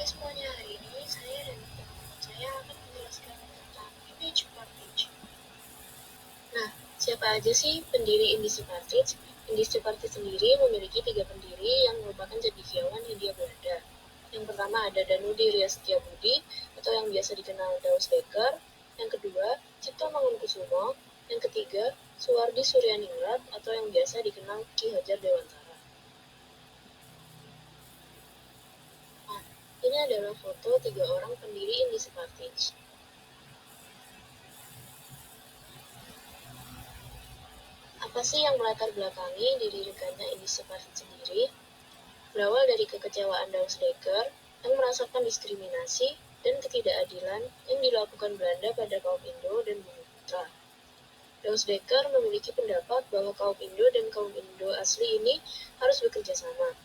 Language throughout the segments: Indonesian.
semuanya, hari ini saya dan teman-teman saya akan menjelaskan tentang image partage. Nah, siapa aja sih pendiri industri partage? Industri partage sendiri memiliki 3 pendiri yang merupakan cendekiawan Hindia Belanda. Yang pertama ada Danudi Ria Setiabudi atau yang biasa dikenal Daus Becker. Yang kedua, Cipto Mangunkusumo. Yang ketiga, Suwardi Suryaningrat atau yang biasa dikenal Ki Hajar Dewantara. Nah, ini adalah foto 3 orang pendiri industri partage. Apa sih yang melatar belakangi didirikannya industri partage sendiri? Berawal dari kekecewaan Daus Becker yang merasakan diskriminasi dan ketidakadilan yang dilakukan Belanda pada kaum Indo dan Bumi Putra. Daus Becker memiliki pendapat bahwa kaum Indo dan kaum Indo asli ini harus bekerja sama.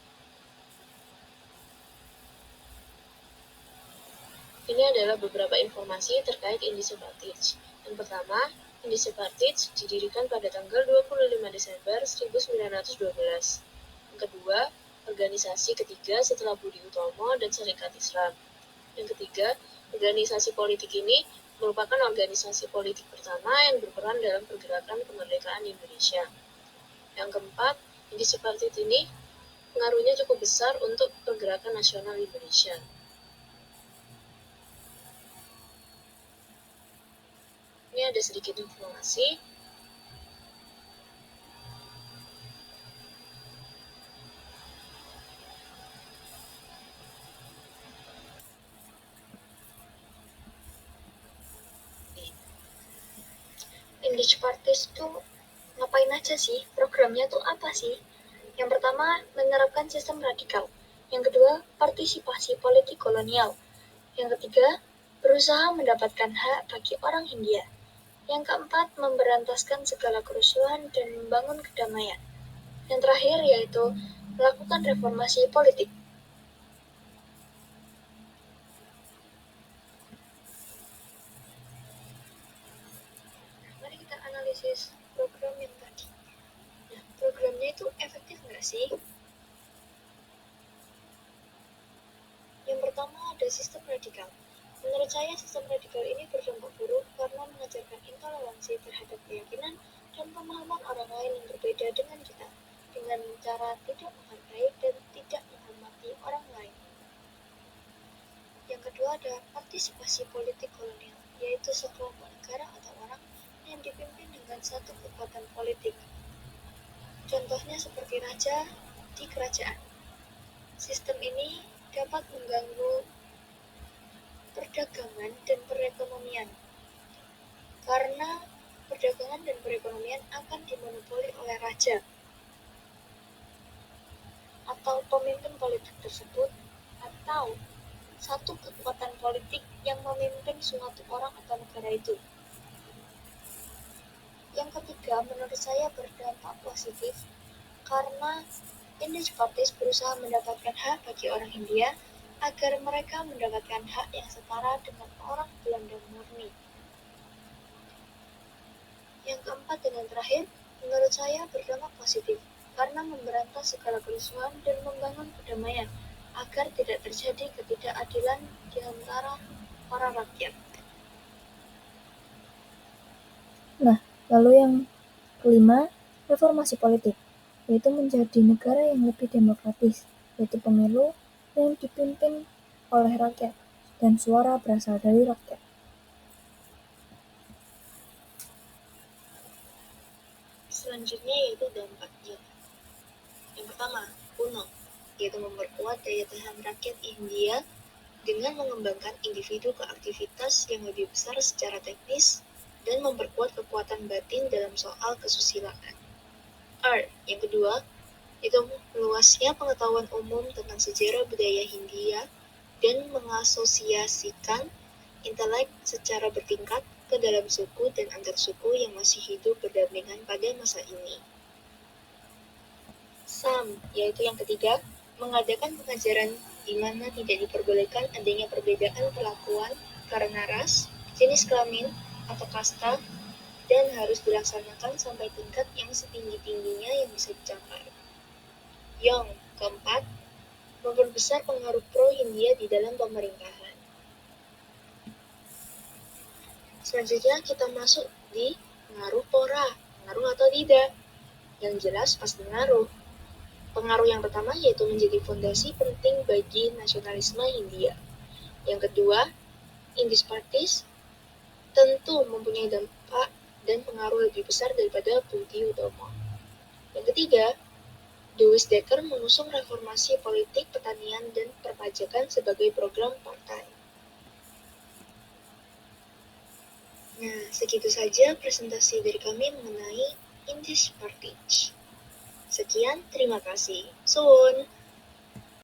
Ini adalah beberapa informasi terkait industri partage. Yang pertama, industri partage didirikan pada tanggal 25 Desember 1912. Yang kedua, organisasi ketiga setelah Budi Utomo dan Serikat Islam. Yang ketiga, organisasi politik ini merupakan organisasi politik pertama yang berperan dalam pergerakan kemerdekaan Indonesia. Yang keempat, industri partage ini pengaruhnya cukup besar untuk pergerakan nasional Indonesia. Ini ada sedikit informasi. Industri partage itu ngapain aja sih? Programnya tuh apa sih? Yang pertama, menerapkan sistem radikal. Yang kedua, partisipasi politik kolonial. Yang ketiga, berusaha mendapatkan hak bagi orang Hindia. Yang keempat, memberantaskan segala kerusuhan dan membangun kedamaian. Yang terakhir yaitu melakukan reformasi politik. Mari kita analisis program yang tadi. Nah, programnya itu efektif nggak sih? Yang pertama ada sistem radikal. Menurut saya sistem radikal ini berdampak buruk karena mengajarkan intoleransi terhadap keyakinan dan pemahaman orang lain yang berbeda dengan kita, dengan cara tidak menghargai dan tidak menghormati orang lain. Yang kedua ada partisipasi politik kolonial, yaitu sekelompok negara atau orang yang dipimpin dengan satu kekuatan politik. Contohnya seperti raja di kerajaan. Sistem ini dapat mengganggu perdagangan dan perekonomian, karena perdagangan dan perekonomian akan dimonopoli oleh raja atau pemimpin politik tersebut atau satu kekuatan politik yang memimpin suatu orang atau negara itu. Yang ketiga, menurut saya berdampak positif karena industri partage berusaha mendapatkan hak bagi orang Hindia agar mereka mendapatkan hak yang setara dengan orang Belanda murni. Yang keempat dan yang terakhir, menurut saya berdampak positif karena memberantas segala kerusuhan dan membangun kedamaian agar tidak terjadi ketidakadilan di antara para rakyat. Nah, lalu yang kelima, reformasi politik, yaitu menjadi negara yang lebih demokratis, yaitu pemilu yang dipimpin oleh rakyat dan suara berasal dari rakyat. Selanjutnya yaitu dampaknya. Yang pertama, kuno, yaitu memperkuat daya tahan rakyat India dengan mengembangkan individu ke aktivitas yang lebih besar secara teknis dan memperkuat kekuatan batin dalam soal kesusilaan. Yang kedua, itu meluasnya pengetahuan umum tentang sejarah budaya Hindia dan mengasosiasikan intelek secara bertingkat ke dalam suku dan antar suku yang masih hidup berdampingan pada masa ini. Yaitu yang ketiga, mengadakan pengajaran di mana tidak diperbolehkan adanya perbedaan perlakuan karena ras, jenis kelamin, atau kasta, dan harus dilaksanakan sampai tingkat yang setinggi-tingginya yang bisa dicapai. Yang keempat, memperbesar pengaruh pro-Hindia di dalam pemerintahan. Selanjutnya kita masuk di pengaruh pora, pengaruh atau tidak. Yang jelas pasti pengaruh. Pengaruh yang pertama yaitu menjadi fondasi penting bagi nasionalisme Hindia. Yang kedua, Indis Parties tentu mempunyai dampak dan pengaruh lebih besar daripada Budi Utomo. Yang ketiga, Louis Dekker mengusung reformasi politik, pertanian, dan perpajakan sebagai program partai. Nah, segitu saja presentasi dari kami mengenai Indis Parties. Sekian, terima kasih. Suwun.